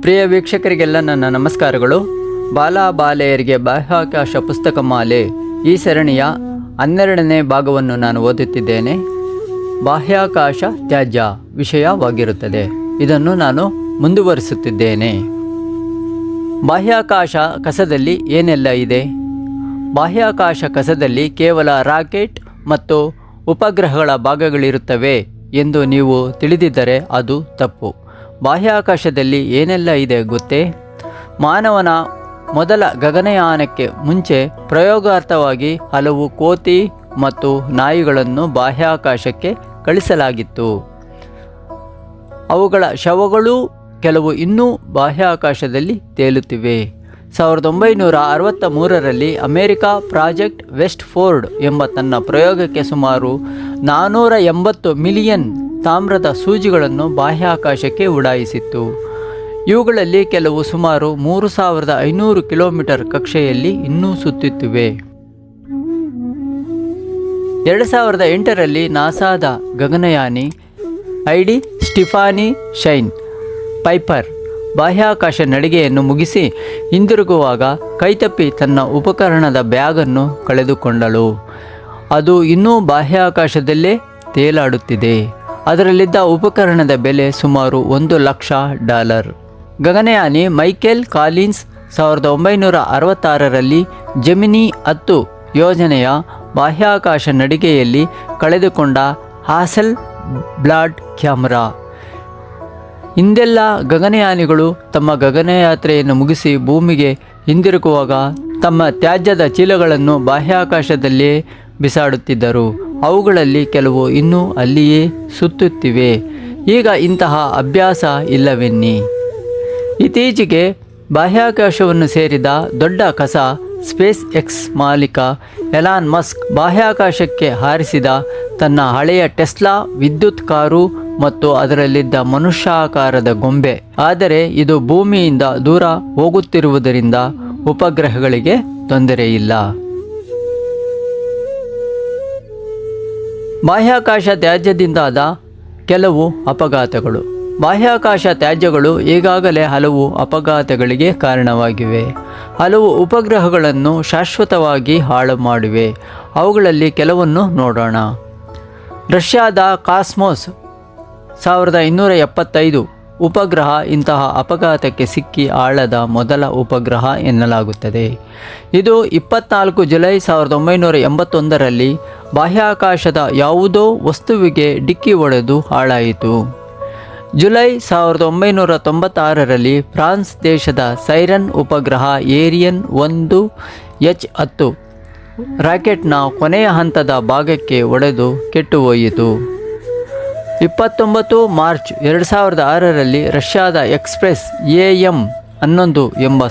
ಪ್ರಿಯ ವೀಕ್ಷಕರಿಗೆಲ್ಲ ನನ್ನ ನಮಸ್ಕಾರಗಳು. ಬಾಲೆಯರಿಗೆ ಬಾಹ್ಯಾಕಾಶ ಪುಸ್ತಕ ಮಾಲೆ ಈ ಸರಣಿಯ 12ನೇ ಭಾಗವನ್ನು ನಾನು ಓದುತ್ತಿದ್ದೇನೆ. ಬಾಹ್ಯಾಕಾಶ ತ್ಯಾಜ್ಯ ವಿಷಯವಾಗಿರುತ್ತದೆ. ಇದನ್ನು ನಾನು ಮುಂದುವರಿಸುತ್ತಿದ್ದೇನೆ. ಬಾಹ್ಯಾಕಾಶ ಕಸದಲ್ಲಿ ಏನೆಲ್ಲ ಇದೆ? ಬಾಹ್ಯಾಕಾಶ ಕಸದಲ್ಲಿ ಕೇವಲ ರಾಕೆಟ್ ಮತ್ತು ಉಪಗ್ರಹಗಳ ಭಾಗಗಳಿರುತ್ತವೆ ಎಂದು ನೀವು ತಿಳಿದಿದ್ದರೆ ಅದು ತಪ್ಪು. ಬಾಹ್ಯಾಕಾಶದಲ್ಲಿ ಏನೆಲ್ಲ ಇದೆ ಗೊತ್ತೇ? ಮಾನವನ ಮೊದಲ ಗಗನಯಾನಕ್ಕೆ ಮುಂಚೆ ಪ್ರಯೋಗಾರ್ಥವಾಗಿ ಹಲವು ಕೋತಿ ಮತ್ತು ನಾಯಿಗಳನ್ನು ಬಾಹ್ಯಾಕಾಶಕ್ಕೆ ಕಳಿಸಲಾಗಿತ್ತು. ಅವುಗಳ ಶವಗಳು ಕೆಲವು ಇನ್ನೂ ಬಾಹ್ಯಾಕಾಶದಲ್ಲಿ ತೇಲುತ್ತಿವೆ. 1963ರಲ್ಲಿ ಅಮೆರಿಕ ಪ್ರಾಜೆಕ್ಟ್ ವೆಸ್ಟ್ ಫೋರ್ಡ್ ಎಂಬ ತನ್ನ ಪ್ರಯೋಗಕ್ಕೆ ಸುಮಾರು 480 ಮಿಲಿಯನ್ ತಾಮ್ರದ ಸೂಜಿಗಳನ್ನು ಬಾಹ್ಯಾಕಾಶಕ್ಕೆ ಉಡಾಯಿಸಿತ್ತು. ಇವುಗಳಲ್ಲಿ ಕೆಲವು ಸುಮಾರು 3500 ಕಿಲೋಮೀಟರ್ ಕಕ್ಷೆಯಲ್ಲಿ ಇನ್ನೂ ಸುತ್ತುತ್ತಿವೆ. 2008ರಲ್ಲಿ ನಾಸಾದ ಗಗನಯಾನಿ ಐಡಿ ಸ್ಟಿಫಾನಿ ಶೈನ್ ಪೈಪರ್ ಬಾಹ್ಯಾಕಾಶ ನಡಿಗೆಯನ್ನು ಮುಗಿಸಿ ಹಿಂದಿರುಗುವಾಗ ಕೈತಪ್ಪಿ ತನ್ನ ಉಪಕರಣದ ಬ್ಯಾಗನ್ನು ಕಳೆದುಕೊಂಡಳು. ಅದು ಇನ್ನೂ ಬಾಹ್ಯಾಕಾಶದಲ್ಲೇ ತೇಲಾಡುತ್ತಿದೆ. ಅದರಲ್ಲಿದ್ದ ಉಪಕರಣದ ಬೆಲೆ ಸುಮಾರು $1,00,000. ಗಗನಯಾನಿ ಮೈಕೆಲ್ ಕಾಲಿನ್ಸ್ 1966ರಲ್ಲಿ ಜೆಮಿನಿ 10 ಯೋಜನೆಯ ಬಾಹ್ಯಾಕಾಶ ನಡಿಗೆಯಲ್ಲಿ ಕಳೆದುಕೊಂಡ ಹಾಸೆಲ್ ಬ್ಲಾಡ್ ಕ್ಯಾಮರಾ. ಹಿಂದೆಲ್ಲ ಗಗನಯಾನಿಗಳು ತಮ್ಮ ಗಗನಯಾತ್ರೆಯನ್ನು ಮುಗಿಸಿ ಭೂಮಿಗೆ ಹಿಂದಿರುಗುವಾಗ ತಮ್ಮ ತ್ಯಾಜ್ಯದ ಚೀಲಗಳನ್ನು ಬಾಹ್ಯಾಕಾಶದಲ್ಲೇ ಬಿಸಾಡುತ್ತಿದ್ದರು. ಅವುಗಳಲ್ಲಿ ಕೆಲವು ಇನ್ನೂ ಅಲ್ಲಿಯೇ ಸುತ್ತುತ್ತಿವೆ. ಈಗ ಇಂತಹ ಅಭ್ಯಾಸ ಇಲ್ಲವೆನ್ನಿ. ಇತ್ತೀಚೆಗೆ ಬಾಹ್ಯಾಕಾಶವನ್ನು ಸೇರಿದ ದೊಡ್ಡ ಕಸ ಸ್ಪೇಸ್ ಎಕ್ಸ್ ಮಾಲೀಕ ಎಲಾನ್ ಮಸ್ಕ್ ಬಾಹ್ಯಾಕಾಶಕ್ಕೆ ಹಾರಿಸಿದ ತನ್ನ ಹಳೆಯ ಟೆಸ್ಲಾ ವಿದ್ಯುತ್ ಕಾರು ಮತ್ತು ಅದರಲ್ಲಿದ್ದ ಮನುಷ್ಯಾಕಾರದ ಗೊಂಬೆ. ಆದರೆ ಇದು ಭೂಮಿಯಿಂದ ದೂರ ಹೋಗುತ್ತಿರುವುದರಿಂದ ಉಪಗ್ರಹಗಳಿಗೆ ತೊಂದರೆಯಿಲ್ಲ. ಬಾಹ್ಯಾಕಾಶ ತ್ಯಾಜ್ಯದಿಂದಾದ ಕೆಲವು ಅಪಘಾತಗಳು. ಬಾಹ್ಯಾಕಾಶ ತ್ಯಾಜ್ಯಗಳು ಈಗಾಗಲೇ ಹಲವು ಅಪಘಾತಗಳಿಗೆ ಕಾರಣವಾಗಿವೆ. ಹಲವು ಉಪಗ್ರಹಗಳನ್ನು ಶಾಶ್ವತವಾಗಿ ಹಾಳು ಮಾಡಿವೆ. ಅವುಗಳಲ್ಲಿ ಕೆಲವನ್ನು ನೋಡೋಣ. ರಷ್ಯಾದ ಕಾಸ್ಮೋಸ್ 1275 ಉಪಗ್ರಹ ಇಂತಹ ಅಪಘಾತಕ್ಕೆ ಸಿಕ್ಕಿ ಆಳದ ಮೊದಲ ಉಪಗ್ರಹ ಎನ್ನಲಾಗುತ್ತದೆ. ಇದು 24 ಜುಲೈ 1981ರಲ್ಲಿ ಬಾಹ್ಯಾಕಾಶದ ಯಾವುದೋ ವಸ್ತುವಿಗೆ ಡಿಕ್ಕಿ ಹೊಡೆದು ಹಾಳಾಯಿತು. ಜುಲೈ 1996ರಲ್ಲಿ ಫ್ರಾನ್ಸ್ ದೇಶದ ಸೈರನ್ ಉಪಗ್ರಹ ಏರಿಯನ್ 1H10 ರಾಕೆಟ್ನ ಕೊನೆಯ ಹಂತದ ಭಾಗಕ್ಕೆ ಹೊಡೆದು ಕೆಟ್ಟುಹೋಯಿತು. 29 ಮಾರ್ಚ್ 2006ರಲ್ಲಿ ರಷ್ಯಾದ ಎಕ್ಸ್‌ಪ್ರೆಸ್ AM-11 ಎಂಬ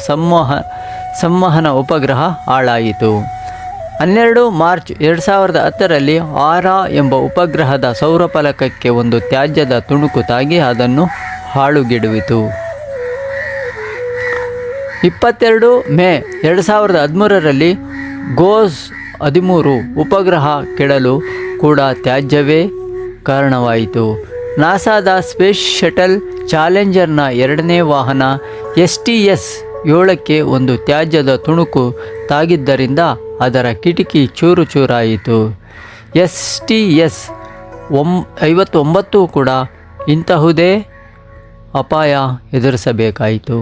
ಸಂವಹನ ಉಪಗ್ರಹ ಹಾಳಾಯಿತು. 12 ಮಾರ್ಚ್ 2010ರಲ್ಲಿ ಆರಾ ಎಂಬ ಉಪಗ್ರಹದ ಸೌರಫಲಕಕ್ಕೆ ಒಂದು ತ್ಯಾಜ್ಯದ ತುಣುಕು ತಾಗಿ ಅದನ್ನು ಹಾಳುಗೆಡುವಿತು. 22 ಮೇ 2013ರಲ್ಲಿ ಗೋಸ್ 13 ಉಪಗ್ರಹ ಕೆಡಲು ಕೂಡ ತ್ಯಾಜ್ಯವೇ ಕಾರಣವಾಯಿತು. ನಾಸಾದ ಸ್ಪೇಸ್ ಶಟಲ್ ಚಾಲೆಂಜರ್ನ 2ನೇ ವಾಹನ STS-7ಕ್ಕೆ ಒಂದು ತ್ಯಾಜ್ಯದ ತುಣುಕು ತಾಗಿದ್ದರಿಂದ ಅದರ ಕಿಟಕಿ ಚೂರು ಚೂರಾಯಿತು. STS-59 ಕೂಡ ಇಂತಹುದೇ ಅಪಾಯ ಎದುರಿಸಬೇಕಾಯಿತು.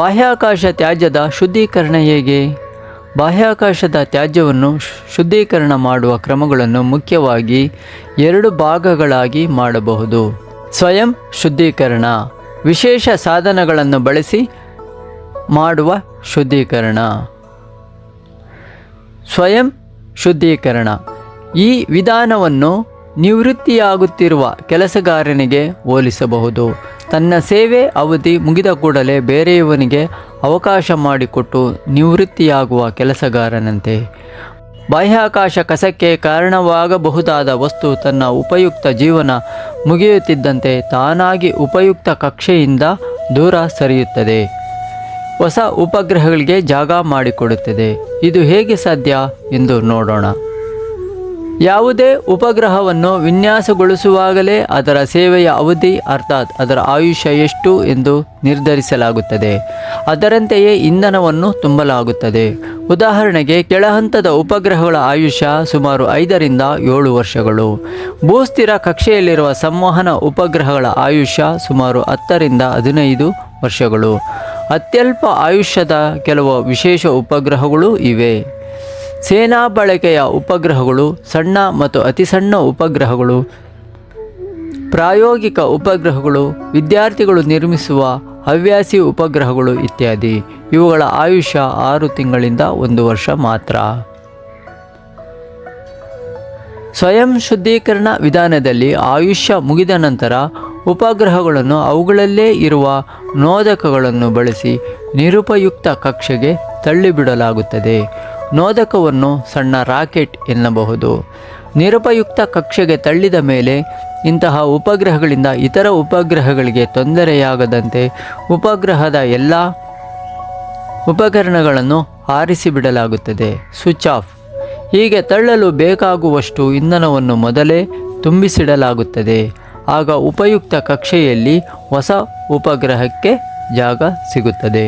ಬಾಹ್ಯಾಕಾಶ ತ್ಯಾಜ್ಯದ ಶುದ್ಧೀಕರಣ ಹೇಗೆ? ಬಾಹ್ಯಾಕಾಶದ ತ್ಯಾಜ್ಯವನ್ನು ಶುದ್ಧೀಕರಣ ಮಾಡುವ ಕ್ರಮಗಳನ್ನು ಮುಖ್ಯವಾಗಿ 2 ಭಾಗಗಳಾಗಿ ಮಾಡಬಹುದು. ಸ್ವಯಂ ಶುದ್ಧೀಕರಣ, ವಿಶೇಷ ಸಾಧನಗಳನ್ನು ಬಳಸಿ ಮಾಡುವ ಶುದ್ಧೀಕರಣ. ಸ್ವಯಂ ಶುದ್ಧೀಕರಣ ಈ ವಿಧಾನವನ್ನು ನಿವೃತ್ತಿಯಾಗುತ್ತಿರುವ ಕೆಲಸಗಾರನಿಗೆ ಹೋಲಿಸಬಹುದು. ತನ್ನ ಸೇವೆ ಅವಧಿ ಮುಗಿದ ಕೂಡಲೇ ಬೇರೆಯವನಿಗೆ ಅವಕಾಶ ಮಾಡಿಕೊಟ್ಟು ನಿವೃತ್ತಿಯಾಗುವ ಕೆಲಸಗಾರನಂತೆ. ಬಾಹ್ಯಾಕಾಶ ಕಸಕ್ಕೆ ಕಾರಣವಾಗಬಹುದಾದ ವಸ್ತು ತನ್ನ ಉಪಯುಕ್ತ ಜೀವನ ಮುಗಿಯುತ್ತಿದ್ದಂತೆ ತಾನಾಗಿ ಉಪಯುಕ್ತ ಕಕ್ಷೆಯಿಂದ ದೂರ ಸರಿಯುತ್ತದೆ. ಹೊಸ ಉಪಗ್ರಹಗಳಿಗೆ ಜಾಗ ಮಾಡಿಕೊಡುತ್ತದೆ. ಇದು ಹೇಗೆ ಸಾಧ್ಯ ಎಂದು ನೋಡೋಣ. ಯಾವುದೇ ಉಪಗ್ರಹವನ್ನು ವಿನ್ಯಾಸಗೊಳಿಸುವಾಗಲೇ ಅದರ ಸೇವೆಯ ಅವಧಿ ಅರ್ಥಾತ್ ಅದರ ಆಯುಷ್ಯ ಎಷ್ಟು ಎಂದು ನಿರ್ಧರಿಸಲಾಗುತ್ತದೆ. ಅದರಂತೆಯೇ ಇಂಧನವನ್ನು ತುಂಬಲಾಗುತ್ತದೆ. ಉದಾಹರಣೆಗೆ ಕೆಳಹಂತದ ಉಪಗ್ರಹಗಳ ಆಯುಷ್ಯ ಸುಮಾರು 5 ರಿಂದ 7 ವರ್ಷಗಳು. ಭೂಸ್ಥಿರ ಕಕ್ಷೆಯಲ್ಲಿರುವ ಸಂವಹನ ಉಪಗ್ರಹಗಳ ಆಯುಷ್ಯ ಸುಮಾರು 10 ರಿಂದ 15 ವರ್ಷಗಳು. ಅತ್ಯಲ್ಪ ಆಯುಷ್ಯದ ಕೆಲವು ವಿಶೇಷ ಉಪಗ್ರಹಗಳು ಇವೆ. ಸೇನಾ ಬಳಕೆಯ ಉಪಗ್ರಹಗಳು, ಸಣ್ಣ ಮತ್ತು ಅತಿ ಸಣ್ಣ ಉಪಗ್ರಹಗಳು, ಪ್ರಾಯೋಗಿಕ ಉಪಗ್ರಹಗಳು, ವಿದ್ಯಾರ್ಥಿಗಳು ನಿರ್ಮಿಸುವ ಹವ್ಯಾಸಿ ಉಪಗ್ರಹಗಳು ಇತ್ಯಾದಿ. ಇವುಗಳ ಆಯುಷ್ಯ 6 ತಿಂಗಳಿಂದ 1 ವರ್ಷ ಮಾತ್ರ. ಸ್ವಯಂ ಶುದ್ಧೀಕರಣ ವಿಧಾನದಲ್ಲಿ ಆಯುಷ್ಯ ಮುಗಿದ ನಂತರ ಉಪಗ್ರಹಗಳನ್ನು ಅವುಗಳಲ್ಲೇ ಇರುವ ನೋದಕಗಳನ್ನು ಬಳಸಿ ನಿರುಪಯುಕ್ತ ಕಕ್ಷೆಗೆ ತಳ್ಳಿಬಿಡಲಾಗುತ್ತದೆ. ನೋದಕವನ್ನು ಸಣ್ಣ ರಾಕೆಟ್ ಎನ್ನಬಹುದು. ನಿರುಪಯುಕ್ತ ಕಕ್ಷೆಗೆ ತಳ್ಳಿದ ಮೇಲೆ ಇಂತಹ ಉಪಗ್ರಹಗಳಿಂದ ಇತರ ಉಪಗ್ರಹಗಳಿಗೆ ತೊಂದರೆಯಾಗದಂತೆ ಉಪಗ್ರಹದ ಎಲ್ಲ ಉಪಕರಣಗಳನ್ನು ಆರಿಸಿಬಿಡಲಾಗುತ್ತದೆ, ಸ್ವಿಚ್ ಆಫ್. ಹೀಗೆ ತಳ್ಳಲು ಬೇಕಾಗುವಷ್ಟು ಇಂಧನವನ್ನು ಮೊದಲೇ ತುಂಬಿಸಿಡಲಾಗುತ್ತದೆ. ಆಗ ಉಪಯುಕ್ತ ಕಕ್ಷೆಯಲ್ಲಿ ಹೊಸ ಉಪಗ್ರಹಕ್ಕೆ ಜಾಗ ಸಿಗುತ್ತದೆ.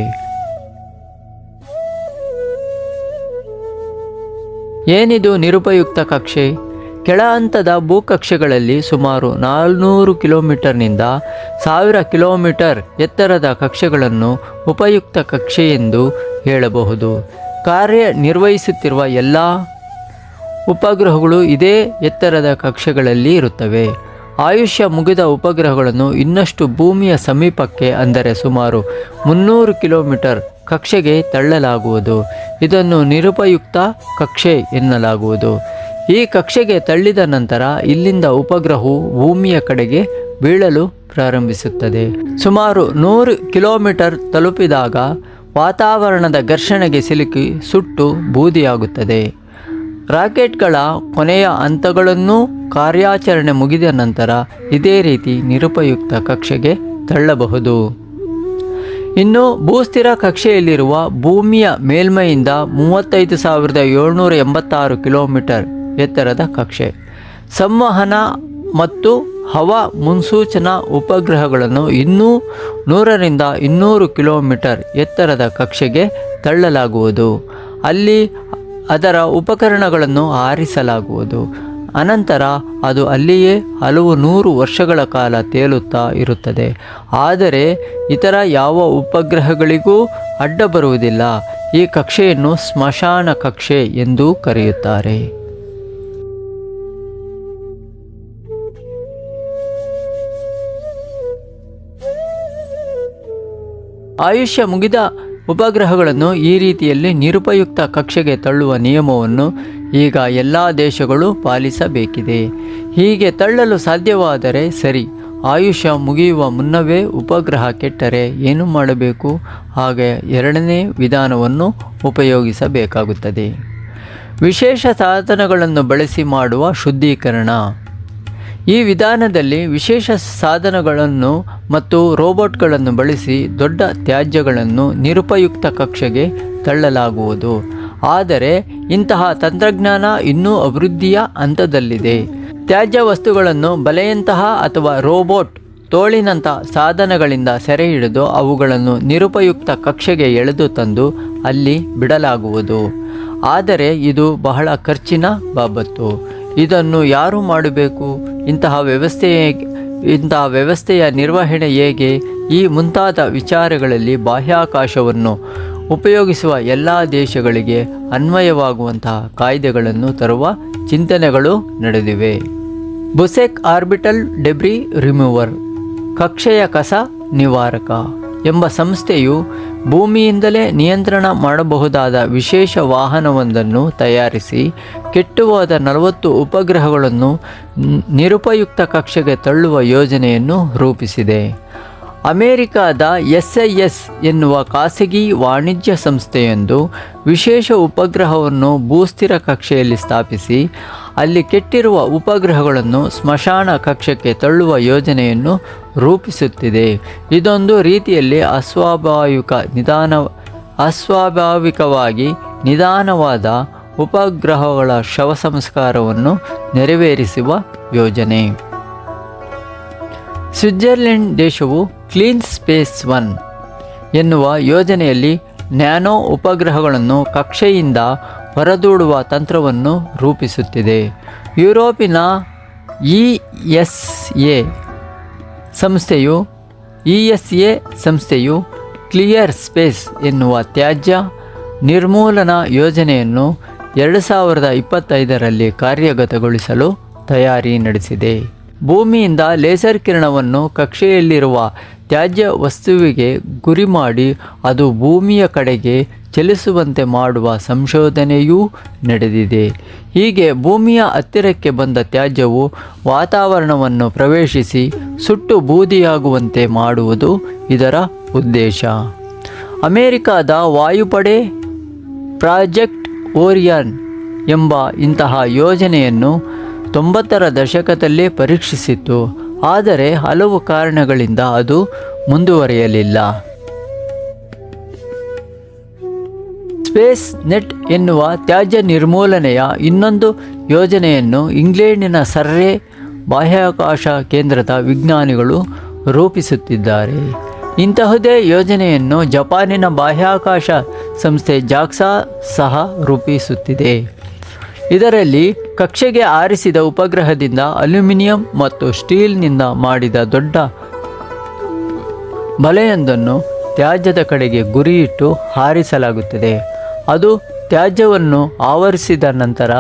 ಏನಿದು ನಿರುಪಯುಕ್ತ ಕಕ್ಷೆ? ಕೆಳ ಹಂತದ ಭೂಕಕ್ಷೆಗಳಲ್ಲಿ ಸುಮಾರು 400 ಕಿಲೋಮೀಟರ್ನಿಂದ 1000 ಕಿಲೋಮೀಟರ್ ಎತ್ತರದ ಕಕ್ಷೆಗಳನ್ನು ಉಪಯುಕ್ತ ಕಕ್ಷೆ ಎಂದು ಹೇಳಬಹುದು. ಕಾರ್ಯನಿರ್ವಹಿಸುತ್ತಿರುವ ಎಲ್ಲ ಉಪಗ್ರಹಗಳು ಇದೇ ಎತ್ತರದ ಕಕ್ಷೆಗಳಲ್ಲಿ ಇರುತ್ತವೆ. ಆಯುಷ್ಯ ಮುಗಿದ ಉಪಗ್ರಹಗಳನ್ನು ಇನ್ನಷ್ಟು ಭೂಮಿಯ ಸಮೀಪಕ್ಕೆ, ಅಂದರೆ ಸುಮಾರು 300 ಕಿಲೋಮೀಟರ್ ಕಕ್ಷೆಗೆ ತಳ್ಳಲಾಗುವುದು. ಇದನ್ನು ನಿರುಪಯುಕ್ತ ಕಕ್ಷೆ ಎನ್ನಲಾಗುವುದು. ಈ ಕಕ್ಷೆಗೆ ತಳ್ಳಿದ ನಂತರ ಇಲ್ಲಿಂದ ಉಪಗ್ರಹವು ಭೂಮಿಯ ಕಡೆಗೆ ಬೀಳಲು ಪ್ರಾರಂಭಿಸುತ್ತದೆ. ಸುಮಾರು 100 ಕಿಲೋಮೀಟರ್ ತಲುಪಿದಾಗ ವಾತಾವರಣದ ಘರ್ಷಣೆಗೆ ಸಿಲುಕಿ ಸುಟ್ಟು ಬೂದಿಯಾಗುತ್ತದೆ. ರಾಕೆಟ್ಗಳ ಕೊನೆಯ ಹಂತಗಳನ್ನು ಕಾರ್ಯಾಚರಣೆ ಮುಗಿದ ನಂತರ ಇದೇ ರೀತಿ ನಿರುಪಯುಕ್ತ ಕಕ್ಷೆಗೆ ತಳ್ಳಬಹುದು. ಇನ್ನು ಭೂಸ್ಥಿರ ಕಕ್ಷೆಯಲ್ಲಿರುವ ಭೂಮಿಯ ಮೇಲ್ಮೈಯಿಂದ 35,786 ಕಿಲೋಮೀಟರ್ ಎತ್ತರದ ಕಕ್ಷೆ. ಸಂವಹನ ಮತ್ತು ಹವಾ ಮುನ್ಸೂಚನಾ ಉಪಗ್ರಹಗಳನ್ನು ಇನ್ನೂ 100 ರಿಂದ 200 ಕಿಲೋಮೀಟರ್ ಎತ್ತರದ ಕಕ್ಷೆಗೆ ತಳ್ಳಲಾಗುವುದು. ಅಲ್ಲಿ ಅದರ ಉಪಕರಣಗಳನ್ನು ಆರಿಸಲಾಗುವುದು. ಅನಂತರ ಅದು ಅಲ್ಲಿಯೇ ಹಲವು 100 ವರ್ಷಗಳ ಕಾಲ ತೇಲುತ್ತಾ ಇರುತ್ತದೆ. ಆದರೆ ಇತರ ಯಾವ ಉಪಗ್ರಹಗಳಿಗೂ ಅಡ್ಡ ಬರುವುದಿಲ್ಲ. ಈ ಕಕ್ಷೆಯನ್ನು ಸ್ಮಶಾನ ಕಕ್ಷೆ ಎಂದೂ ಕರೆಯುತ್ತಾರೆ. ಆಯುಷ್ಯ ಮುಗಿದ ಉಪಗ್ರಹಗಳನ್ನು ಈ ರೀತಿಯಲ್ಲಿ ನಿರುಪಯುಕ್ತ ಕಕ್ಷೆಗೆ ತಳ್ಳುವ ನಿಯಮವನ್ನು ಈಗ ಎಲ್ಲ ದೇಶಗಳು ಪಾಲಿಸಬೇಕಿದೆ. ಹೀಗೆ ತಳ್ಳಲು ಸಾಧ್ಯವಾದರೆ ಸರಿ. ಆಯುಷ್ಯ ಮುಗಿಯುವ ಮುನ್ನವೇ ಉಪಗ್ರಹ ಕೆಟ್ಟರೆ ಏನು ಮಾಡಬೇಕು? ಹಾಗೆ ಎರಡನೇ ವಿಧಾನವನ್ನು ಉಪಯೋಗಿಸಬೇಕಾಗುತ್ತದೆ. ವಿಶೇಷ ಸಾಧನಗಳನ್ನು ಬಳಸಿ ಮಾಡುವ ಶುದ್ಧೀಕರಣ. ಈ ವಿಧಾನದಲ್ಲಿ ವಿಶೇಷ ಸಾಧನಗಳನ್ನು ಮತ್ತು ರೋಬೋಟ್ಗಳನ್ನು ಬಳಸಿ ದೊಡ್ಡ ತ್ಯಾಜ್ಯಗಳನ್ನು ನಿರುಪಯುಕ್ತ ಕಕ್ಷೆಗೆ ತಳ್ಳಲಾಗುವುದು. ಆದರೆ ಇಂತಹ ತಂತ್ರಜ್ಞಾನ ಇನ್ನೂ ಅಭಿವೃದ್ಧಿಯ ಹಂತದಲ್ಲಿದೆ. ತ್ಯಾಜ್ಯ ವಸ್ತುಗಳನ್ನು ಬಲೆಯಂತಹ ಅಥವಾ ರೋಬೋಟ್ ತೋಳಿನಂಥ ಸಾಧನಗಳಿಂದ ಸೆರೆ ಹಿಡಿದು ಅವುಗಳನ್ನು ನಿರುಪಯುಕ್ತ ಕಕ್ಷೆಗೆ ಎಳೆದು ತಂದು ಅಲ್ಲಿ ಬಿಡಲಾಗುವುದು. ಆದರೆ ಇದು ಬಹಳ ಖರ್ಚಿನ ಬಾಬತ್ತು. ಇದನ್ನು ಯಾರು ಮಾಡಬೇಕು? ಇಂತಹ ವ್ಯವಸ್ಥೆಯ ನಿರ್ವಹಣೆ ಹೇಗೆ? ಈ ಮುಂತಾದ ವಿಚಾರಗಳಲ್ಲಿ ಬಾಹ್ಯಾಕಾಶವನ್ನು ಉಪಯೋಗಿಸುವ ಎಲ್ಲ ದೇಶಗಳಿಗೆ ಅನ್ವಯವಾಗುವಂತಹ ಕಾಯ್ದೆಗಳನ್ನು ತರುವ ಚಿಂತನೆಗಳು ನಡೆದಿವೆ. ಬುಸೆಕ್ ಆರ್ಬಿಟಲ್ ಡೆಬ್ರಿ ರಿಮೂವರ್, ಕಕ್ಷೆಯ ಕಸ ನಿವಾರಕ ಎಂಬ ಸಂಸ್ಥೆಯು ಭೂಮಿಯಿಂದಲೇ ನಿಯಂತ್ರಣ ಮಾಡಬಹುದಾದ ವಿಶೇಷ ವಾಹನವೊಂದನ್ನು ತಯಾರಿಸಿ ಕೆಟ್ಟುಹೋದ 40 ಉಪಗ್ರಹಗಳನ್ನು ನಿರುಪಯುಕ್ತ ಕಕ್ಷೆಗೆ ತಳ್ಳುವ ಯೋಜನೆಯನ್ನು ರೂಪಿಸಿದೆ. ಅಮೆರಿಕಾದ SIS ಎನ್ನುವ ಖಾಸಗಿ ವಾಣಿಜ್ಯ ಸಂಸ್ಥೆಯೊಂದು ವಿಶೇಷ ಉಪಗ್ರಹವನ್ನು ಭೂಸ್ಥಿರ ಕಕ್ಷೆಯಲ್ಲಿ ಸ್ಥಾಪಿಸಿ ಅಲ್ಲಿ ಕೆಟ್ಟಿರುವ ಉಪಗ್ರಹಗಳನ್ನು ಸ್ಮಶಾನ ಕಕ್ಷೆಗೆ ತಳ್ಳುವ ಯೋಜನೆಯನ್ನು ರೂಪಿಸುತ್ತಿದೆ. ಇದೊಂದು ರೀತಿಯಲ್ಲಿ ಅಸ್ವಾಭಾವಿಕವಾಗಿ ನಿಧಾನವಾದ ಉಪಗ್ರಹಗಳ ಶವ ಸಂಸ್ಕಾರವನ್ನು ನೆರವೇರಿಸುವ ಯೋಜನೆ. ಸ್ವಿಟ್ಜರ್ಲೆಂಡ್ ದೇಶವು ಕ್ಲೀನ್ ಸ್ಪೇಸ್ 1 ಎನ್ನುವ ಯೋಜನೆಯಲ್ಲಿ ನ್ಯಾನೋ ಉಪಗ್ರಹಗಳನ್ನು ಕಕ್ಷೆಯಿಂದ ಹೊರದೂಡುವ ತಂತ್ರವನ್ನು ರೂಪಿಸುತ್ತಿದೆ. ಯುರೋಪಿನ ESA ಸಂಸ್ಥೆಯು ಕ್ಲಿಯರ್ ಸ್ಪೇಸ್ ಎನ್ನುವ ತ್ಯಾಜ್ಯ ನಿರ್ಮೂಲನಾ ಯೋಜನೆಯನ್ನು 2025ರಲ್ಲಿ ಕಾರ್ಯಗತಗೊಳಿಸಲು ತಯಾರಿ ನಡೆಸಿದೆ. ಭೂಮಿಯಿಂದ ಲೇಸರ್ ಕಿರಣವನ್ನು ಕಕ್ಷೆಯಲ್ಲಿರುವ ತ್ಯಾಜ್ಯ ವಸ್ತುವಿಗೆ ಗುರಿ ಮಾಡಿ ಅದು ಭೂಮಿಯ ಕಡೆಗೆ ಚಲಿಸುವಂತೆ ಮಾಡುವ ಸಂಶೋಧನೆಯೂ ನಡೆದಿದೆ. ಹೀಗೆ ಭೂಮಿಯ ಹತ್ತಿರಕ್ಕೆ ಬಂದ ತ್ಯಾಜ್ಯವು ವಾತಾವರಣವನ್ನು ಪ್ರವೇಶಿಸಿ ಸುಟ್ಟು ಬೂದಿಯಾಗುವಂತೆ ಮಾಡುವುದು ಇದರ ಉದ್ದೇಶ. ಅಮೆರಿಕದ ವಾಯುಪಡೆ ಪ್ರಾಜೆಕ್ಟ್ ಓರಿಯನ್ ಎಂಬ ಇಂತಹ ಯೋಜನೆಯನ್ನು 90ರ ದಶಕದಲ್ಲೇ ಪರೀಕ್ಷಿಸಿತ್ತು. ಆದರೆ ಹಲವು ಕಾರಣಗಳಿಂದ ಅದು ಮುಂದುವರಿಯಲಿಲ್ಲ. ಸ್ಪೇಸ್ ನೆಟ್ ಎನ್ನುವ ತ್ಯಾಜ್ಯ ನಿರ್ಮೂಲನೆಯ ಇನ್ನೊಂದು ಯೋಜನೆಯನ್ನು ಇಂಗ್ಲೆಂಡಿನ ಸರ್ರೆ ಬಾಹ್ಯಾಕಾಶ ಕೇಂದ್ರದ ವಿಜ್ಞಾನಿಗಳು ರೂಪಿಸುತ್ತಿದ್ದಾರೆ. ಇಂತಹುದೇ ಯೋಜನೆಯನ್ನು ಜಪಾನಿನ ಬಾಹ್ಯಾಕಾಶ ಸಂಸ್ಥೆ ಜಾಕ್ಸಾ ಸಹ ರೂಪಿಸುತ್ತಿದೆ. ಇದರಲ್ಲಿ ಕಕ್ಷೆಗೆ ಆರಿಸಿದ ಉಪಗ್ರಹದಿಂದ ಅಲ್ಯೂಮಿನಿಯಂ ಮತ್ತು ಸ್ಟೀಲ್ನಿಂದ ಮಾಡಿದ ದೊಡ್ಡ ಬಲೆಯೊಂದನ್ನು ತ್ಯಾಜ್ಯದ ಕಡೆಗೆ ಗುರಿಯಿಟ್ಟು ಹಾರಿಸಲಾಗುತ್ತದೆ. ಅದು ತ್ಯಾಜ್ಯವನ್ನು ಆವರಿಸಿದ ನಂತರ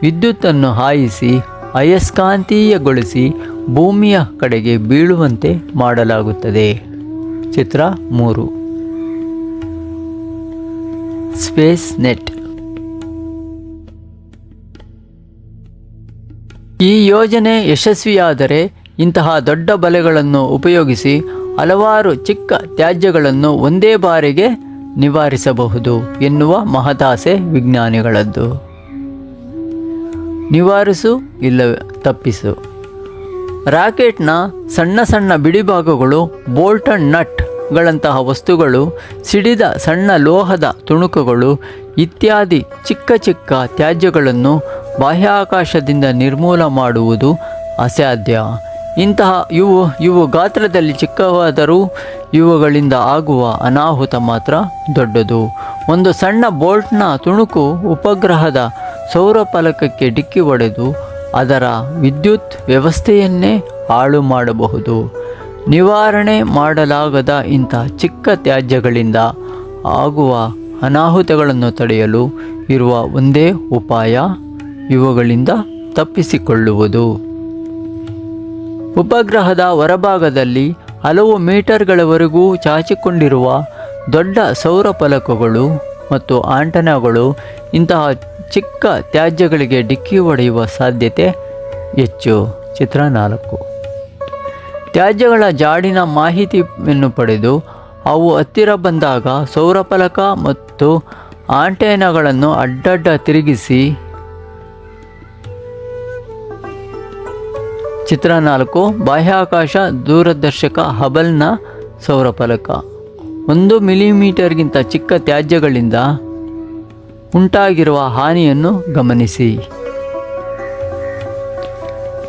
ವಿದ್ಯುತ್ತನ್ನು ಹಾಯಿಸಿ ಅಯಸ್ಕಾಂತೀಯಗೊಳಿಸಿ ಭೂಮಿಯ ಕಡೆಗೆ ಬೀಳುವಂತೆ ಮಾಡಲಾಗುತ್ತದೆ. ಚಿತ್ರ 3. Space net. ಈ ಯೋಜನೆ ಯಶಸ್ವಿಯಾದರೆ ಇಂತಹ ದೊಡ್ಡ ಬಲೆಗಳನ್ನು ಉಪಯೋಗಿಸಿ ಹಲವಾರು ಚಿಕ್ಕ ತ್ಯಾಜ್ಯಗಳನ್ನು ಒಂದೇ ಬಾರಿಗೆ ನಿವಾರಿಸಬಹುದು ಎನ್ನುವ ಮಹದಾಸೆ ವಿಜ್ಞಾನಿಗಳದ್ದು. ನಿವಾರಿಸು ಇಲ್ಲ ತಪ್ಪಿಸು. ರಾಕೆಟ್ನ ಸಣ್ಣ ಸಣ್ಣ ಬಿಡಿಭಾಗಗಳು, ಬೋಲ್ಟ್ ಅಂಡ್ ನಟ್ಗಳಂತಹ ವಸ್ತುಗಳು, ಸಿಡಿದ ಸಣ್ಣ ಲೋಹದ ತುಣುಕುಗಳು ಇತ್ಯಾದಿ ಚಿಕ್ಕ ಚಿಕ್ಕ ತ್ಯಾಜ್ಯಗಳನ್ನು ಬಾಹ್ಯಾಕಾಶದಿಂದ ನಿರ್ಮೂಲ ಮಾಡುವುದು ಅಸಾಧ್ಯ. ಇಂತಹ ಇವು ಗಾತ್ರದಲ್ಲಿ ಚಿಕ್ಕವಾದರೂ ಇವುಗಳಿಂದ ಆಗುವ ಅನಾಹುತ ಮಾತ್ರ ದೊಡ್ಡದು. ಒಂದು ಸಣ್ಣ ಬೋಲ್ಟ್ನ ತುಣುಕು ಉಪಗ್ರಹದ ಸೌರಫಲಕಕ್ಕೆ ಡಿಕ್ಕಿ ಹೊಡೆದು ಅದರ ವಿದ್ಯುತ್ ವ್ಯವಸ್ಥೆಯನ್ನೇ ಹಾಳು ಮಾಡಬಹುದು. ನಿವಾರಣೆ ಮಾಡಲಾಗದ ಇಂಥ ಚಿಕ್ಕ ತ್ಯಾಜ್ಯಗಳಿಂದ ಆಗುವ ಅನಾಹುತಗಳನ್ನು ತಡೆಯಲು ಇರುವ ಒಂದೇ ಉಪಾಯ ಇವುಗಳಿಂದ ತಪ್ಪಿಸಿಕೊಳ್ಳುವುದು. ಉಪಗ್ರಹದ ಹೊರಭಾಗದಲ್ಲಿ ಹಲವು ಮೀಟರ್ಗಳವರೆಗೂ ಚಾಚಿಕೊಂಡಿರುವ ದೊಡ್ಡ ಸೌರಫಲಕಗಳು ಮತ್ತು ಆಂಟೆನಾಗಳು ಇಂತಹ ಚಿಕ್ಕ ತ್ಯಾಜ್ಯಗಳಿಗೆ ಡಿಕ್ಕಿ ಹೊಡೆಯುವ ಸಾಧ್ಯತೆ ಹೆಚ್ಚು. ಚಿತ್ರ 4. ತ್ಯಾಜ್ಯಗಳ ಜಾಡಿನ ಮಾಹಿತಿಯನ್ನು ಪಡೆದು ಅವು ಹತ್ತಿರ ಬಂದಾಗ ಸೌರಫಲಕ ಮತ್ತು ಆಂಟೆನಾಗಳನ್ನು ಅಡ್ಡಡ್ಡ ತಿರುಗಿಸಿ. ಚಿತ್ರ 4. ಬಾಹ್ಯಾಕಾಶ ದೂರದರ್ಶಕ ಹಬಲ್ನ ಸೌರಫಲಕ. 1 ಮಿಲಿಮೀಟರ್ಗಿಂತ ಚಿಕ್ಕ ತ್ಯಾಜ್ಯಗಳಿಂದ ಉಂಟಾಗಿರುವ ಹಾನಿಯನ್ನು ಗಮನಿಸಿ.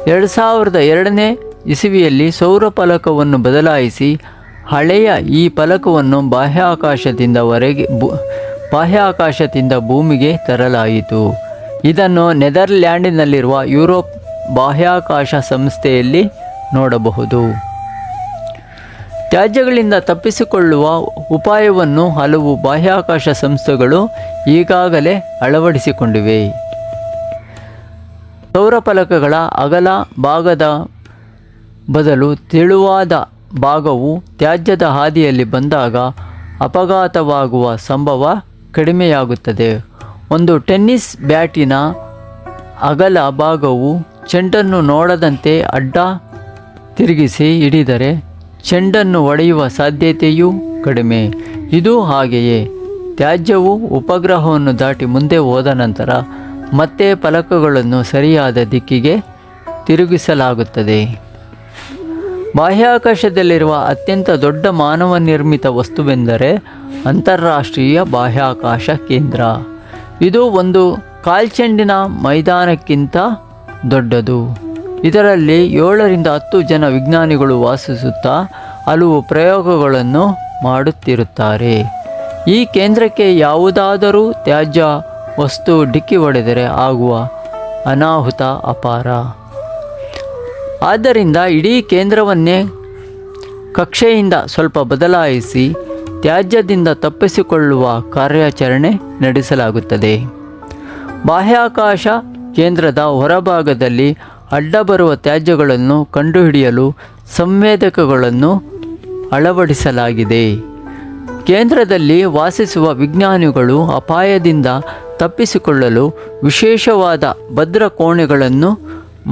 2002ನೇ ಇಸವಿಯಲ್ಲಿ ಸೌರಫಲಕವನ್ನು ಬದಲಾಯಿಸಿ ಹಳೆಯ ಈ ಫಲಕವನ್ನು ಬಾಹ್ಯಾಕಾಶದಿಂದ ಭೂಮಿಗೆ ತರಲಾಯಿತು. ಇದನ್ನು ನೆದರ್ಲ್ಯಾಂಡಿನಲ್ಲಿರುವ ಯುರೋಪ್ ಬಾಹ್ಯಾಕಾಶ ಸಂಸ್ಥೆಯಲ್ಲಿ ನೋಡಬಹುದು. ತ್ಯಾಜ್ಯಗಳಿಂದ ತಪ್ಪಿಸಿಕೊಳ್ಳುವ ಉಪಾಯವನ್ನು ಹಲವು ಬಾಹ್ಯಾಕಾಶ ಸಂಸ್ಥೆಗಳು ಈಗಾಗಲೇ ಅಳವಡಿಸಿಕೊಂಡಿವೆ. ಸೌರಫಲಕಗಳ ಅಗಲ ಭಾಗದ ಬದಲು ತೆಳುವಾದ ಭಾಗವು ತ್ಯಾಜ್ಯದ ಹಾದಿಯಲ್ಲಿ ಬಂದಾಗ ಅಪಘಾತವಾಗುವ ಸಂಭವ ಕಡಿಮೆಯಾಗುತ್ತದೆ. ಒಂದು ಟೆನ್ನಿಸ್ ಬ್ಯಾಟಿನ ಅಗಲ ಭಾಗವು ಚೆಂಡನ್ನು ನೋಡದಂತೆ ಅಡ್ಡ ತಿರುಗಿಸಿ ಹಿಡಿದರೆ ಚೆಂಡನ್ನು ಒಡೆಯುವ ಸಾಧ್ಯತೆಯೂ ಕಡಿಮೆ. ಇದು ಹಾಗೆಯೇ ತ್ಯಾಜ್ಯವು ಉಪಗ್ರಹವನ್ನು ದಾಟಿ ಮುಂದೆ ಹೋದ ನಂತರ ಮತ್ತೆ ಫಲಕಗಳನ್ನು ಸರಿಯಾದ ದಿಕ್ಕಿಗೆ ತಿರುಗಿಸಲಾಗುತ್ತದೆ. ಬಾಹ್ಯಾಕಾಶದಲ್ಲಿರುವ ಅತ್ಯಂತ ದೊಡ್ಡ ಮಾನವ ನಿರ್ಮಿತ ವಸ್ತುವೆಂದರೆ ಅಂತಾರಾಷ್ಟ್ರೀಯ ಬಾಹ್ಯಾಕಾಶ ಕೇಂದ್ರ. ಇದು ಒಂದು ಕಾಲ್ಚೆಂಡಿನ ಮೈದಾನಕ್ಕಿಂತ ದೊಡ್ಡದು. ಇದರಲ್ಲಿ 7ರಿಂದ 10 ಜನ ವಿಜ್ಞಾನಿಗಳು ವಾಸಿಸುತ್ತಾ ಹಲವು ಪ್ರಯೋಗಗಳನ್ನು ಮಾಡುತ್ತಿರುತ್ತಾರೆ. ಈ ಕೇಂದ್ರಕ್ಕೆ ಯಾವುದಾದರೂ ತ್ಯಾಜ್ಯ ವಸ್ತು ಡಿಕ್ಕಿ ಹೊಡೆದರೆ ಆಗುವ ಅನಾಹುತ ಅಪಾರ. ಆದ್ದರಿಂದ ಇಡೀ ಕೇಂದ್ರವನ್ನೇ ಕಕ್ಷೆಯಿಂದ ಸ್ವಲ್ಪ ಬದಲಾಯಿಸಿ ತ್ಯಾಜ್ಯದಿಂದ ತಪ್ಪಿಸಿಕೊಳ್ಳುವ ಕಾರ್ಯಾಚರಣೆ ನಡೆಸಲಾಗುತ್ತದೆ. ಬಾಹ್ಯಾಕಾಶ ಕೇಂದ್ರದ ಹೊರಭಾಗದಲ್ಲಿ ಅಡ್ಡಬರುವ ತ್ಯಾಜ್ಯಗಳನ್ನು ಕಂಡುಹಿಡಿಯಲು ಸಂವೇದಕಗಳನ್ನು ಅಳವಡಿಸಲಾಗಿದೆ. ಕೇಂದ್ರದಲ್ಲಿ ವಾಸಿಸುವ ವಿಜ್ಞಾನಿಗಳು ಅಪಾಯದಿಂದ ತಪ್ಪಿಸಿಕೊಳ್ಳಲು ವಿಶೇಷವಾದ ಭದ್ರ ಕೋಣೆಗಳನ್ನು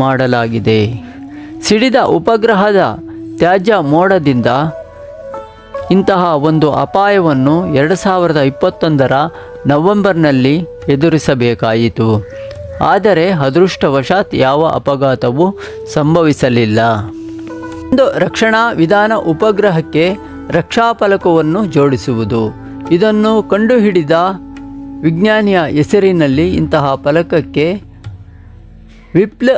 ಮಾಡಲಾಗಿದೆ. ಸಿಡಿದ ಉಪಗ್ರಹದ ತ್ಯಾಜ್ಯ ಮೋಡದಿಂದ ಇಂತಹ ಒಂದು ಅಪಾಯವನ್ನು 2021ರ ನವೆಂಬರ್ನಲ್ಲಿ ಎದುರಿಸಬೇಕಾಯಿತು. ಆದರೆ ಅದೃಷ್ಟವಶಾತ್ ಯಾವ ಅಪಘಾತವೂ ಸಂಭವಿಸಲಿಲ್ಲ. ಒಂದು ರಕ್ಷಣಾ ವಿಧಾನ ಉಪಗ್ರಹಕ್ಕೆ ರಕ್ಷಾಫಲಕವನ್ನು ಜೋಡಿಸುವುದು. ಇದನ್ನು ಕಂಡುಹಿಡಿದ ವಿಜ್ಞಾನಿಯ ಹೆಸರಿನಲ್ಲಿ ಇಂತಹ ಫಲಕಕ್ಕೆ ವಿಪ್ಲ್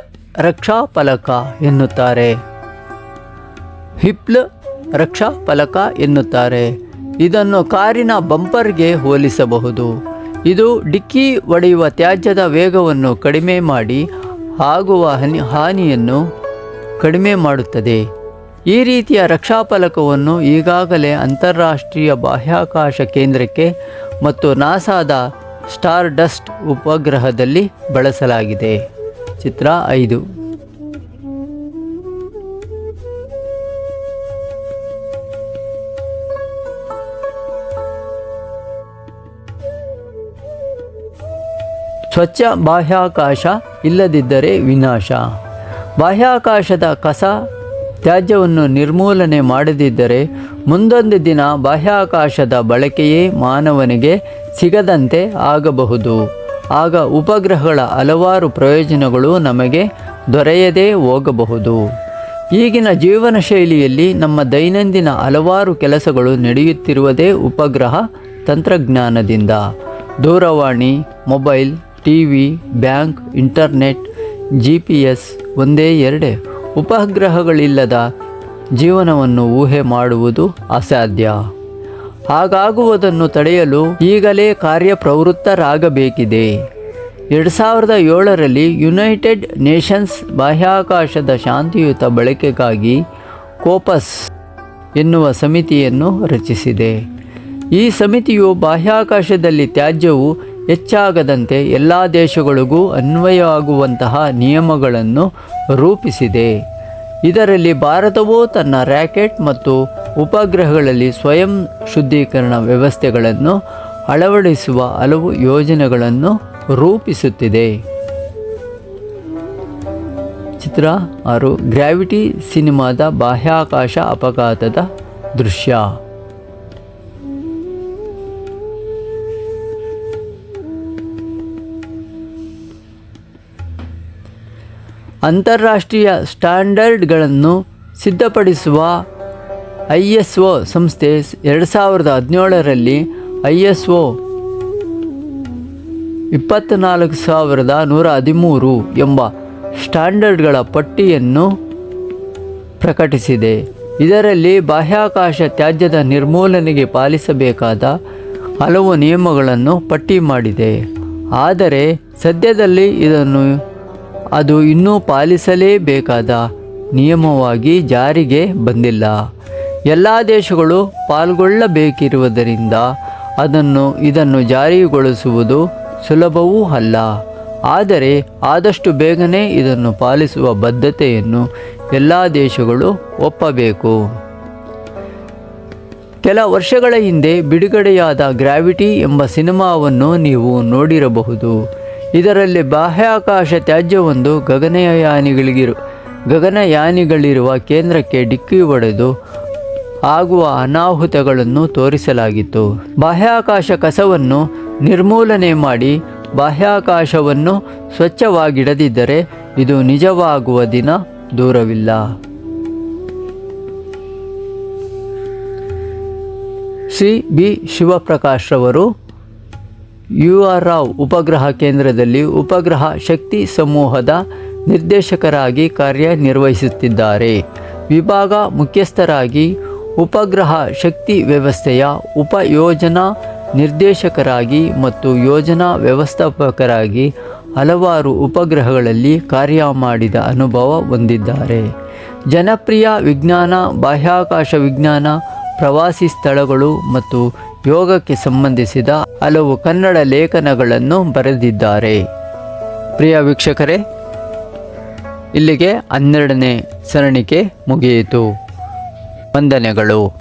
ರಕ್ಷಾ ಫಲಕ ಎನ್ನುತ್ತಾರೆ. ವಿಪ್ಲ್ ರಕ್ಷಾ ಫಲಕ ಎನ್ನುತ್ತಾರೆ. ಇದನ್ನು ಕಾರಿನ ಬಂಪರ್ಗೆ ಹೋಲಿಸಬಹುದು. ಇದು ಡಿಕ್ಕಿ ಹೊಡೆಯುವ ತ್ಯಾಜ್ಯದ ವೇಗವನ್ನು ಕಡಿಮೆ ಮಾಡಿ ಆಗುವ ಹಾನಿಯನ್ನು ಕಡಿಮೆ ಮಾಡುತ್ತದೆ. ಈ ರೀತಿಯ ರಕ್ಷಾಫಲಕವನ್ನು ಈಗಾಗಲೇ ಅಂತಾರಾಷ್ಟ್ರೀಯ ಬಾಹ್ಯಾಕಾಶ ಕೇಂದ್ರಕ್ಕೆ ಮತ್ತು ನಾಸಾದ ಸ್ಟಾರ್ ಡಸ್ಟ್ ಉಪಗ್ರಹದಲ್ಲಿ ಬಳಸಲಾಗಿದೆ. ಚಿತ್ರ 5. ಸ್ವಚ್ಛ ಬಾಹ್ಯಾಕಾಶ ಇಲ್ಲದಿದ್ದರೆ ವಿನಾಶ. ಬಾಹ್ಯಾಕಾಶದ ಕಸ ತ್ಯಾಜ್ಯವನ್ನು ನಿರ್ಮೂಲನೆ ಮಾಡದಿದ್ದರೆ ಮುಂದೊಂದು ದಿನ ಬಾಹ್ಯಾಕಾಶದ ಬಳಕೆಯೇ ಮಾನವನಿಗೆ ಸಿಗದಂತೆ ಆಗಬಹುದು. ಆಗ ಉಪಗ್ರಹಗಳ ಹಲವಾರು ಪ್ರಯೋಜನಗಳು ನಮಗೆ ದೊರೆಯದೇ ಹೋಗಬಹುದು. ಈಗಿನ ಜೀವನ ಶೈಲಿಯಲ್ಲಿ ನಮ್ಮ ದೈನಂದಿನ ಹಲವಾರು ಕೆಲಸಗಳು ನಡೆಯುತ್ತಿರುವುದೇ ಉಪಗ್ರಹ ತಂತ್ರಜ್ಞಾನದಿಂದ. ದೂರವಾಣಿ, mobile, TV, bank, internet, GPS ಒಂದೇ ಎರಡೇ. ಉಪಗ್ರಹಗಳಿಲ್ಲದ ಜೀವನವನ್ನು ಊಹೆ ಮಾಡುವುದು ಅಸಾಧ್ಯ. ಹಾಗಾಗುವುದನ್ನು ತಡೆಯಲು ಈಗಲೇ ಕಾರ್ಯಪ್ರವೃತ್ತರಾಗಬೇಕಿದೆ. 2007ರಲ್ಲಿ ಯುನೈಟೆಡ್ ನೇಷನ್ಸ್ ಬಾಹ್ಯಾಕಾಶದ ಶಾಂತಿಯುತ ಬಳಕೆಗಾಗಿ ಕೋಪಸ್ ಎನ್ನುವ ಸಮಿತಿಯನ್ನು ರಚಿಸಿದೆ. ಈ ಸಮಿತಿಯು ಬಾಹ್ಯಾಕಾಶದಲ್ಲಿ ತ್ಯಾಜ್ಯವು ಹೆಚ್ಚಾಗದಂತೆ ಎಲ್ಲ ದೇಶಗಳಿಗೂ ಅನ್ವಯವಾಗುವಂತಹ ನಿಯಮಗಳನ್ನು ರೂಪಿಸಿದೆ. ಇದರಲ್ಲಿ ಭಾರತವು ತನ್ನ ರಾಕೆಟ್ ಮತ್ತು ಉಪಗ್ರಹಗಳಲ್ಲಿ ಸ್ವಯಂ ಶುದ್ಧೀಕರಣ ವ್ಯವಸ್ಥೆಗಳನ್ನು ಅಳವಡಿಸುವ ಹಲವು ಯೋಜನೆಗಳನ್ನು ರೂಪಿಸುತ್ತಿದೆ. ಚಿತ್ರ 6. ಗ್ರಾವಿಟಿ ಸಿನಿಮಾದ ಬಾಹ್ಯಾಕಾಶ ಅಪಘಾತದ ದೃಶ್ಯ. ಅಂತಾರಾಷ್ಟ್ರೀಯ ಸ್ಟ್ಯಾಂಡರ್ಡ್ಗಳನ್ನು ಸಿದ್ಧಪಡಿಸುವ ISO ಸಂಸ್ಥೆ 2017ರಲ್ಲಿ ISO 24113 ಎಂಬ ಸ್ಟ್ಯಾಂಡರ್ಡ್ಗಳ ಪಟ್ಟಿಯನ್ನು ಪ್ರಕಟಿಸಿದೆ. ಇದರಲ್ಲಿ ಬಾಹ್ಯಾಕಾಶ ತ್ಯಾಜ್ಯದ ನಿರ್ಮೂಲನೆಗೆ ಪಾಲಿಸಬೇಕಾದ ಹಲವು ನಿಯಮಗಳನ್ನು ಪಟ್ಟಿ ಮಾಡಿದೆ. ಆದರೆ ಸದ್ಯದಲ್ಲಿ ಅದು ಇನ್ನೂ ಪಾಲಿಸಲೇಬೇಕಾದ ನಿಯಮವಾಗಿ ಜಾರಿಗೆ ಬಂದಿಲ್ಲ. ಎಲ್ಲ ದೇಶಗಳು ಪಾಲ್ಗೊಳ್ಳಬೇಕಿರುವುದರಿಂದ ಇದನ್ನು ಜಾರಿಗೊಳಿಸುವುದು ಸುಲಭವೂ ಅಲ್ಲ. ಆದರೆ ಆದಷ್ಟು ಬೇಗನೆ ಇದನ್ನು ಪಾಲಿಸುವ ಬದ್ಧತೆಯನ್ನು ಎಲ್ಲ ದೇಶಗಳು ಒಪ್ಪಬೇಕು. ಕೆಲ ವರ್ಷಗಳ ಹಿಂದೆ ಬಿಡುಗಡೆಯಾದ ಗ್ರಾವಿಟಿ ಎಂಬ ಸಿನಿಮಾವನ್ನು ನೀವು ನೋಡಿರಬಹುದು. ಇದರಲ್ಲಿ ಬಾಹ್ಯಾಕಾಶ ತ್ಯಾಜ್ಯವೊಂದು ಗಗನಯಾನಿಗಳಿರುವ ಕೇಂದ್ರಕ್ಕೆ ಡಿಕ್ಕಿ ಹೊಡೆದು ಆಗುವ ಅನಾಹುತಗಳನ್ನು ತೋರಿಸಲಾಗಿತ್ತು. ಬಾಹ್ಯಾಕಾಶ ಕಸವನ್ನು ನಿರ್ಮೂಲನೆ ಮಾಡಿ ಬಾಹ್ಯಾಕಾಶವನ್ನು ಸ್ವಚ್ಛವಾಗಿಡದಿದ್ದರೆ ಇದು ನಿಜವಾಗುವ ದಿನ ದೂರವಿಲ್ಲ. ಶ್ರೀ ಬಿ ಶಿವಪ್ರಕಾಶ್ ರವರು UR ರಾವ್ ಉಪಗ್ರಹ ಕೇಂದ್ರದಲ್ಲಿ ಉಪಗ್ರಹ ಶಕ್ತಿ ಸಮೂಹದ ನಿರ್ದೇಶಕರಾಗಿ ಕಾರ್ಯನಿರ್ವಹಿಸುತ್ತಿದ್ದಾರೆ. ವಿಭಾಗ ಮುಖ್ಯಸ್ಥರಾಗಿ ಉಪಗ್ರಹ ಶಕ್ತಿ ವ್ಯವಸ್ಥೆಯ ಉಪಯೋಜನಾ ನಿರ್ದೇಶಕರಾಗಿ ಮತ್ತು ಯೋಜನಾ ವ್ಯವಸ್ಥಾಪಕರಾಗಿ ಹಲವಾರು ಉಪಗ್ರಹಗಳಲ್ಲಿ ಕಾರ್ಯ ಮಾಡಿದ ಅನುಭವ ಹೊಂದಿದ್ದಾರೆ. ಜನಪ್ರಿಯ ವಿಜ್ಞಾನ, ಬಾಹ್ಯಾಕಾಶ ವಿಜ್ಞಾನ, ಪ್ರವಾಸಿ ಸ್ಥಳಗಳು ಮತ್ತು ಯೋಗಕ್ಕೆ ಸಂಬಂಧಿಸಿದ ಹಲವು ಕನ್ನಡ ಲೇಖನಗಳನ್ನು ಬರೆದಿದ್ದಾರೆ. ಪ್ರಿಯ ವೀಕ್ಷಕರೇ, ಇಲ್ಲಿಗೆ 12ನೇ ಸರಣಿಕೆ ಮುಗಿಯಿತು. ವಂದನೆಗಳು.